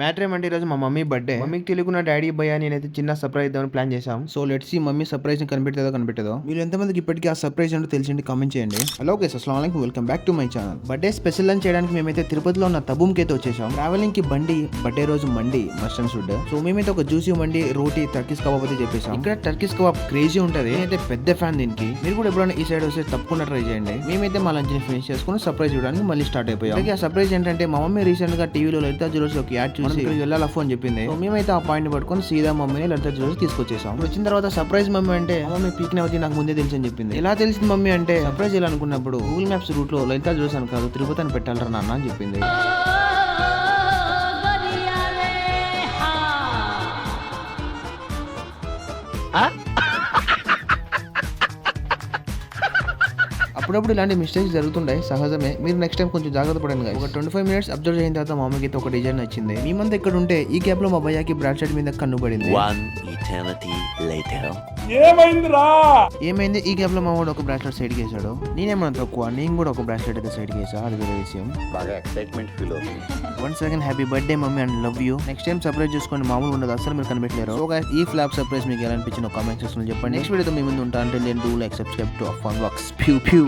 Matter ఏమంటే ఈరోజు మా మమ్మీ బర్త్డే. మమ్మీకి తెలియకుండా డాడీ భయ్యా నేనైతే చిన్న సర్ప్రైజ్ ఇద్దామని ప్లాన్ చేశాం. So let's see mummy surprise ని కనిపెట్టదో. మీరు ఎంతమందికి ఇప్పటికీ ఆ సర్ప్రైజ్ ఏంటో తెలిసిండి కామెంట్ చేయండి. హలో గైస్, అస్సలాము అలైకుం, welcome back to my channel. Birthday special అని చేయడానికి మేమైతే తిరుపతిలో ఉన్న తబూమ్కి అయితే వచ్చేసాం. ట్రావెలింగ్ కి బండి, బర్త్డే రోజు మండి మస్టర్డ్ ఫుడ్. సో మేమైతే ఒక జ్యూసీ మండి, రోటీ, టర్కీస్ కబాబ్ అయితే చెప్పేసాం. ఇక్కడ టర్కీస్ కబాబ్ క్రేజీ ఉంటది. నేనైతే పెద్ద ఫ్యాన్ దీనికి. మీరు కూడా ఎప్పుడైనా ఈ సైడ్ వస్తే తప్పకుండా ట్రై చేయండి. మేమైతే మా లంచ్ ని ఫినిష్ చేసుకుని సర్ప్రైజ్ ఇవ్వడానికి మళ్ళీ స్టార్ట్ అయిపోయాం. ఆ సర్ప్రైజ్ ఏంటంటే మా మమ్మీ రీసెంట్ గా టీవీలో లలిత జ్యువెలర్స్ ఒక యాడ్ చూసి వెళ్ళాలా అని చెప్పింది. సో మేమైతే ఆ పాయింట్ పట్టుకొని సీదా మమ్మీని లలిత జ్యువెలర్స్ తీసుకొచ్చేసాం. వచ్చిన తర్వాత సర్ప్రైజ్ మమ్మీ అంటే మమ్మీ పీక్ అవుతుంది నాకు ముందే తెలిసి అని చెప్పింది. ఎలా తెలిసింది మమ్మీ అంటే సర్ప్రైజ్ ఎలా అనుకున్నప్పుడు గూగుల్ మ్యాప్స్ రూట్ లో లలిత జ్యువెలర్స్ అని కాదు తిరుపతి అని పెట్టాలరా నాన్న అని చెప్పింది. అప్పుడప్పుడు ఇలాంటి మిస్టేక్స్ జరుగుతుంటాయి, సహజమే. మీరు నెక్స్ట్ టైం కొంచెం జాగ్రత్త పడండి. ఒక 25 మినిట్స్ అబ్జర్వ్ చేసిన తర్వాత మా మమ్మీకి అయితే ఒక డిజైన్ నచ్చింది. మీ మంది ఇక్కడ ఉంటే ఈ గ్యాప్ లో మా భయ్యాకి బ్రాడ్ షర్ట్ మీద కన్ను పడింది. ఏమైంది? ఈ గ్యాప్ లో మా వాడు ఒక బ్రాస్లెట్ సైడ్ వేసాడు. నేనేమన్నా తక్కువ, నేను కూడా ఒక బ్రాస్లెట్ అయితే సైడ్ వేసా. అది వేరే విషయం. బాగా ఎక్సైట్మెంట్ ఫీల్ అవుతుంది. Once again happy birthday mummy and love you. Next time surprise చేసుకోండి, మామూలు ఉండదు, అసలు మీరు కనిపెట్టలేరు. సో గైస్, ఈ ఫ్లాప్ సర్ప్రైజ్ మీకు ఎలా అనిపించిందో కామెంట్ సెక్షన్ లో చెప్పండి. నెక్స్ట్ వీడియోతో మీ ముందు ఉంటా. అంటే నేను do like subscribe to Afan vlogs. ప్యూ ప్యూ.